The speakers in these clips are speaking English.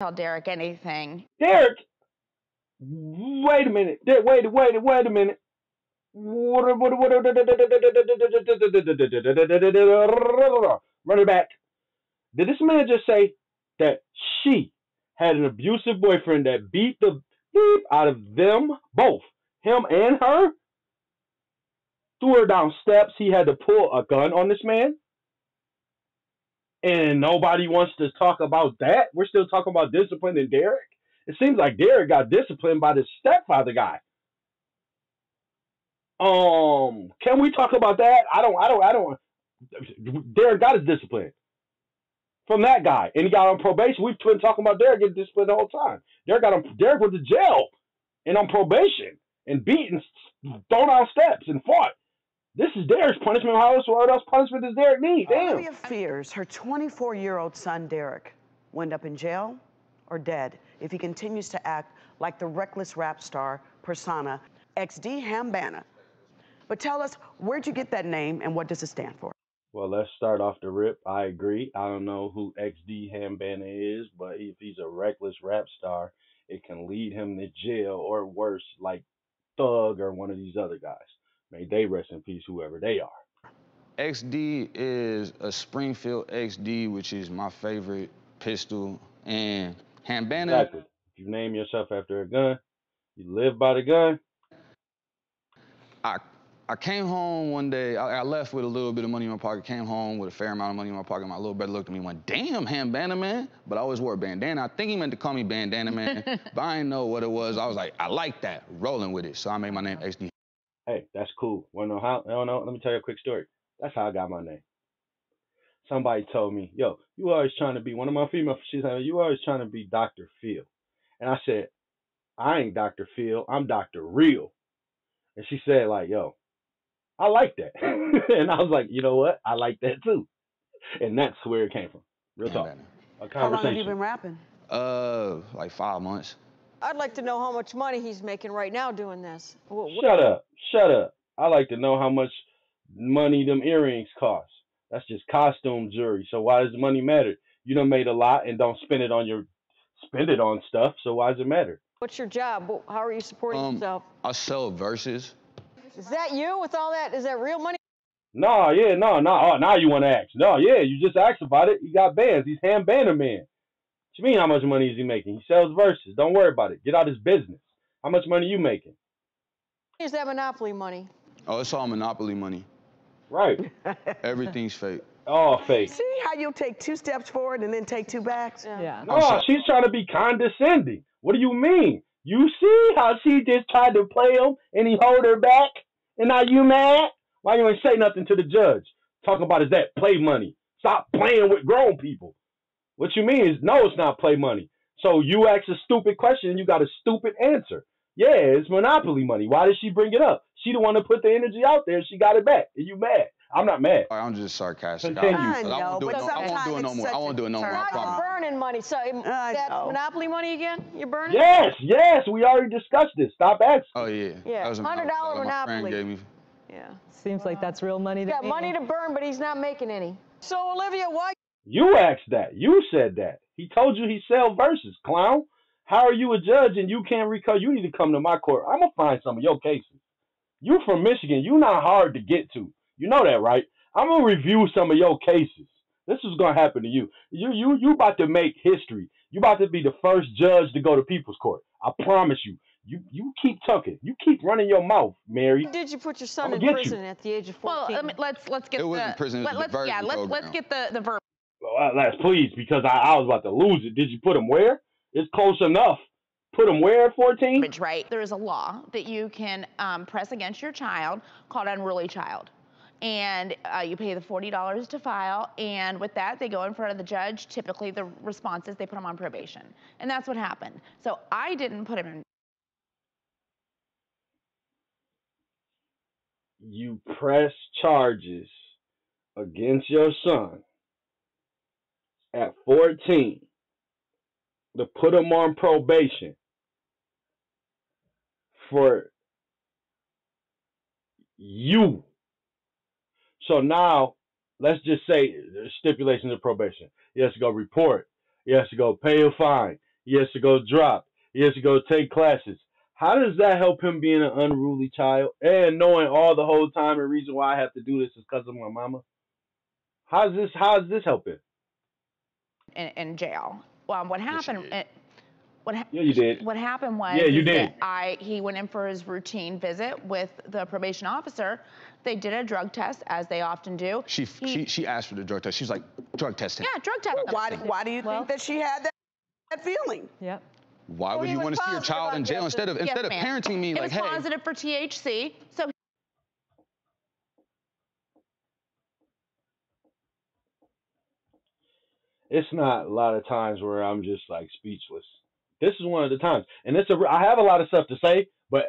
tell Derek anything. Derek, wait a minute. Wait a minute. Run it back. Did this man just say that she had an abusive boyfriend that beat the beep out of them both, him and her? Threw her down steps. He had to pull a gun on this man. And nobody wants to talk about that. We're still talking about disciplining Derek. It seems like Derek got disciplined by this stepfather guy. Can we talk about that? I don't. Derek got his discipline from that guy, and he got on probation. We've been talking about Derek getting disciplined the whole time. Derek went to jail and on probation and beaten, thrown on steps and fought. This is Derek's punishment. What else punishment does Derek need? Damn. Olivia fears her 24-year-old son, Derek, will end up in jail or dead if he continues to act like the reckless rap star persona XD Hambana. But tell us, where'd you get that name and what does it stand for? Well, let's start off the rip. I agree. I don't know who XD Hambana is, but if he's a reckless rap star, it can lead him to jail or worse, like Thug or one of these other guys. May they rest in peace, whoever they are. XD is a Springfield XD, which is my favorite pistol. And Hambana. Exactly. If you name yourself after a gun, you live by the gun. I came home one day, I left with a little bit of money in my pocket, came home with a fair amount of money in my pocket. My little brother looked at me and went, damn, Hambana Man. But I always wore a bandana. I think he meant to call me Bandana Man, but I didn't know what it was. I was like, I like that, rolling with it. So I made my name XD. Hey, that's cool. Wanna know how? I don't know. Let me tell you a quick story. That's how I got my name. Somebody told me, yo, you always trying to be, one of my female, she said, you always trying to be Dr. Phil. And I said, I ain't Dr. Phil, I'm Dr. Rhil. And she said, like, yo, I like that. And I was like, you know what? I like that too. And that's where it came from. Real talk. A conversation. How long have you been rapping? Like 5 months. I'd like to know how much money he's making right now doing this. Shut up. Shut up. I like to know how much money them earrings cost. That's just costume jewelry. So why does money matter? You done made a lot and don't spend it on stuff. So why does it matter? What's your job? How are you supporting yourself? I sell verses. Is that you with all that? Is that real money? No. Oh, now you want to ask. No, yeah, you just asked about it. He got bands. He's Hambana Man. What you mean how much money is he making? He sells verses. Don't worry about it. Get out his business. How much money you making? Is that Monopoly money? Oh, it's all Monopoly money. Right. Everything's fake. All fake. See how you take 2 steps forward and then take 2 backs? Yeah. No, she's trying to be condescending. What do you mean? You see how she just tried to play him and he hold her back? And now you mad? Why you ain't say nothing to the judge? Talking about is that play money. Stop playing with grown people. What you mean is, no, it's not play money. So you ask a stupid question and you got a stupid answer. Yeah, it's Monopoly money. Why did she bring it up? She the one that put the energy out there and she got it back. And you mad. I'm not mad. I'm just sarcastic. Continue. I know, but I won't do it no more. I won't do it no more. I You're promise. burning money. So that's Monopoly money again? You're burning? Yes, we already discussed this. Stop asking. Oh, yeah. Yeah, That was $100 my friend Monopoly. gave me. Yeah. Seems like that's real money to He's got me. money to burn, but he's not making any. So, Olivia, why? You asked that. You said that. He told you he sell verses, clown. How are you a judge and you can't recover? You need to come to my court. I'm going to find some of your cases. You from Michigan. You not hard to get to. You know that, right? I'm going to review some of your cases. This is going to happen to you. You about to make history. You about to be the first judge to go to people's court. I promise you. You keep talking. You keep running your mouth, Mary. Why did you put your son in get prison at the age of 14? Well, let's get It wasn't prison, it was the version program. let's get the verb. Let's please, because I was about to lose it. Did you put him where? It's close enough. Put him where at 14? Right. There is a law that you can press against your child called unruly child. And you pay the $40 to file, and with that, they go in front of the judge. Typically, the response is they put him on probation. And that's what happened. So I didn't put him in. You press charges against your son at 14 to put him on probation for you. So now, let's just say there's stipulations of probation. He has to go report. He has to go pay a fine. He has to go drop. He has to go take classes. How does that help him being an unruly child and knowing all the whole time the reason why I have to do this is because of my mama? How is this helping? In jail. Well, what happened? Yeah, you did. What happened was Yeah, you did. he went in for his routine visit with the probation officer. They did a drug test, as they often do. She asked for the drug test. She was like, drug test him. Yeah, drug test. Why do you think that she had that feeling? Yep. Why would you want to see your child in jail instead of parenting me like, hey? It was positive for THC, so. It's not a lot of times where I'm just like speechless. This is one of the times, and I have a lot of stuff to say, but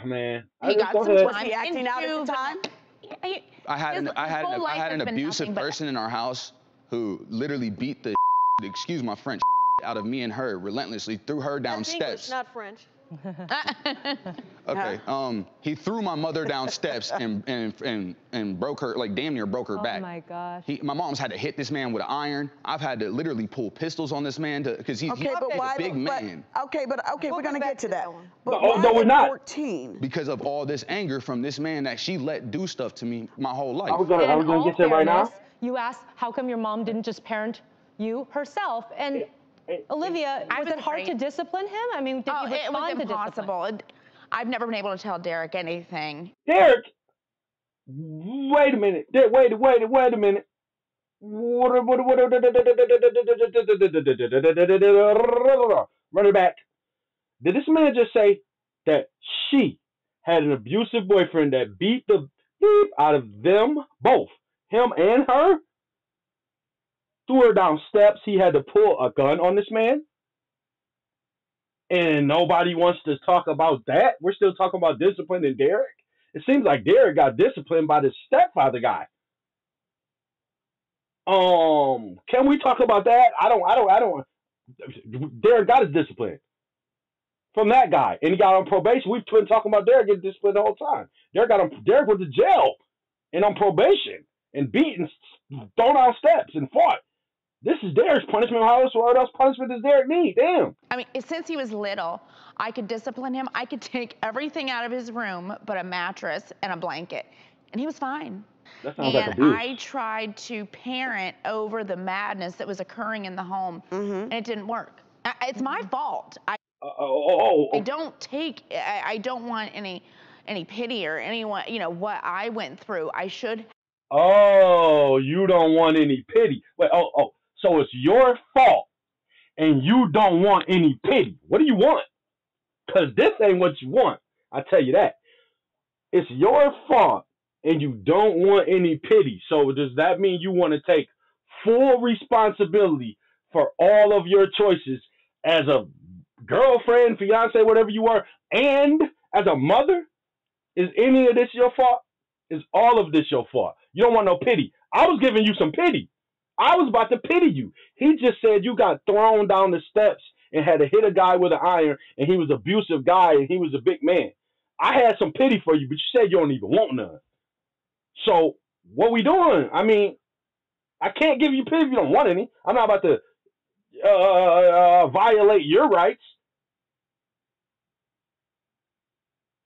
He got some time. Was he acting out at the time? I had an abusive person in our house who literally beat the excuse my French out of me and her relentlessly, threw her down That's steps. English, not French. Okay. He threw my mother down steps and broke her, like damn near broke her back. Oh my gosh. My mom's had to hit this man with an iron. I've had to literally pull pistols on this man because he's a big man. Okay, we're gonna get to that. But no, we're not. 14? Because of all this anger from this man that she let do stuff to me my whole life. I was gonna get to it right now. You asked how come your mom didn't just parent you herself, and Olivia, was it hard to discipline him? I mean, did he respond to discipline? I've never been able to tell Derek anything. Derek, wait a minute. Wait a minute. Run it back. Did this man just say that she had an abusive boyfriend that beat the beep out of them both, him and her? Threw her down steps. He had to pull a gun on this man. And nobody wants to talk about that. We're still talking about disciplining Derek. It seems like Derek got disciplined by this stepfather guy. Can we talk about that? I don't. Derek got his discipline from that guy, and he got on probation. We've been talking about Derek getting disciplined the whole time. Derek went to jail and on probation and beaten, thrown out steps and fought. This is Derek's punishment. What else punishment does Derek need? Damn. I mean, since he was little, I could discipline him. I could take everything out of his room but a mattress and a blanket, and he was fine. That sounds like abuse. I tried to parent over the madness that was occurring in the home, and it didn't work. It's my fault. I don't want any pity or anyone, what I went through. I should. Oh, you don't want any pity. Wait, so it's your fault, and you don't want any pity. What do you want? Because this ain't what you want. I tell you that. It's your fault, and you don't want any pity. So does that mean you want to take full responsibility for all of your choices as a girlfriend, fiance, whatever you are, and as a mother? Is any of this your fault? Is all of this your fault? You don't want no pity. I was giving you some pity. I was about to pity you. He just said you got thrown down the steps and had to hit a guy with an iron, and he was an abusive guy, and he was a big man. I had some pity for you, but you said you don't even want none. So what we doing? I mean, I can't give you pity if you don't want any. I'm not about to violate your rights.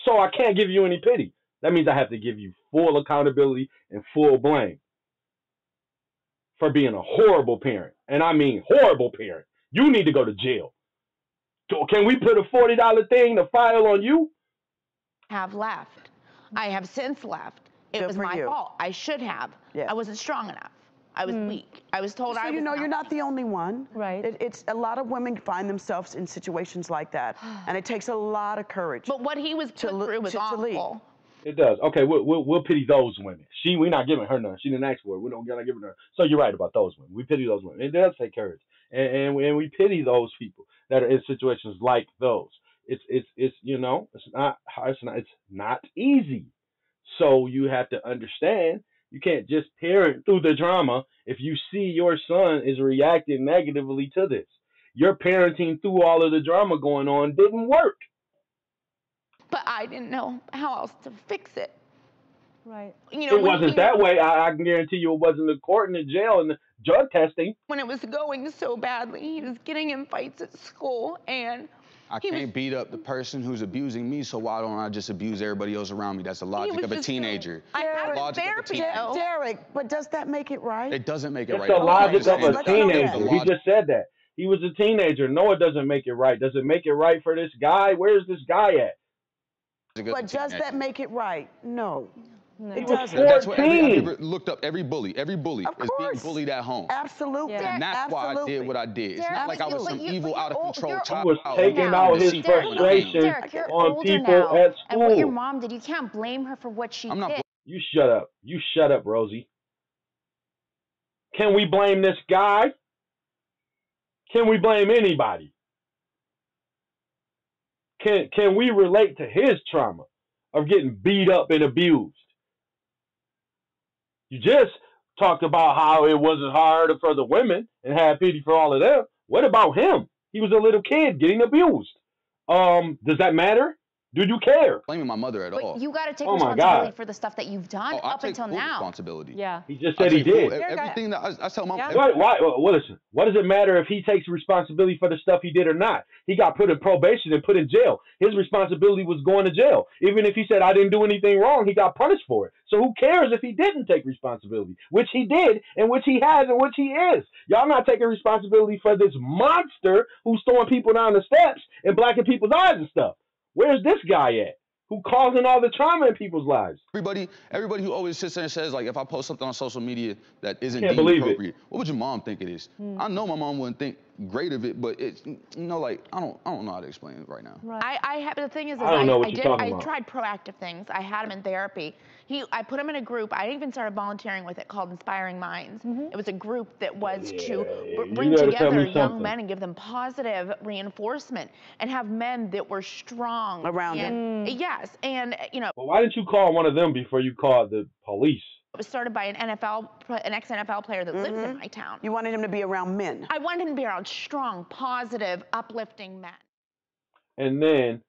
So I can't give you any pity. That means I have to give you full accountability and full blame for being a horrible parent. And I mean horrible parent. You need to go to jail. So can we put a $40 thing to file on you? Have left. I have since left. It was my fault. I should have. Yeah. I wasn't strong enough. I was weak. I was told I was you're not the only one. Right. It's a lot of women find themselves in situations like that, and it takes a lot of courage. But what he was put through was awful. It does. Okay, we'll pity those women. We're not giving her none. She didn't ask for it. We're not giving her. So you're right about those women. We pity those women. It does take courage, and we pity those people that are in situations like those. It's not easy. So you have to understand. You can't just parent through the drama if you see your son is reacting negatively to this. Your parenting through all of the drama going on didn't work. But I didn't know how else to fix it. Right. It wasn't that way. I can guarantee you it wasn't the court and the jail and drug testing. When it was going so badly, he was getting in fights at school, and I can't beat up the person who's abusing me, so why don't I just abuse everybody else around me? That's the logic of a teenager. Derek, but does that make it right? It doesn't make it right. It's the logic of a Let's teenager. He just said that. He was a teenager. No, it doesn't make it right. Does it make it right for this guy? Where's this guy at? But does that make it right? No. It doesn't. That's what I looked up every bully. Every bully is being bullied at home. Absolutely. And that's why I did what I did. It's not like I was some evil, out of control child. He was taking out his frustration on people at school. And what your mom did, you can't blame her for what she did. You shut up. You shut up, Rosie. Can we blame this guy? Can we blame anybody? Can we relate to his trauma of getting beat up and abused? You just talked about how it wasn't hard for the women and had pity for all of them. What about him? He was a little kid getting abused. Does that matter? Do you care? Blaming my mother at all. But you got to take responsibility for the stuff that you've done up until now. Responsibility. Yeah. He just said he did. Everything that I tell my listen, what does it matter if he takes responsibility for the stuff he did or not? He got put in probation and put in jail. His responsibility was going to jail. Even if he said, I didn't do anything wrong, he got punished for it. So who cares if he didn't take responsibility, which he did and which he has and which he is. Y'all not taking responsibility for this monster who's throwing people down the steps and blacking people's eyes and stuff. Where's this guy at? Who causing all the trauma in people's lives? Everybody who always sits there and says, like, if I post something on social media that isn't Can't deemed believe appropriate, what would your mom think it is? I know my mom wouldn't think great of it, but it's, you know, like, I don't know how to explain it right now. Right. The thing is I don't know what you're talking about. I tried proactive things. I had him in therapy. I put him in a group. I even started volunteering with it called Inspiring Minds. It was a group that was to bring together young men and give them positive reinforcement and have men that were strong around them. Yes, and you know. Well, why didn't you call one of them before you called the police? It was started by an ex-NFL player that lives in my town. You wanted him to be around men. I wanted him to be around strong, positive, uplifting men. And then,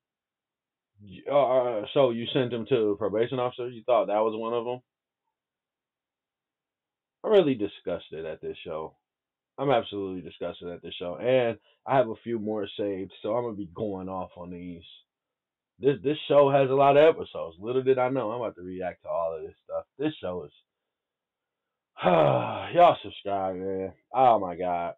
so you sent him to a probation officer? You thought that was one of them? I'm really disgusted at this show. I'm absolutely disgusted at this show. And I have a few more saved, so I'm going to be going off on these. This show has a lot of episodes. Little did I know I'm about to react to all of this stuff. This show is... Y'all subscribe, man. Oh, my God.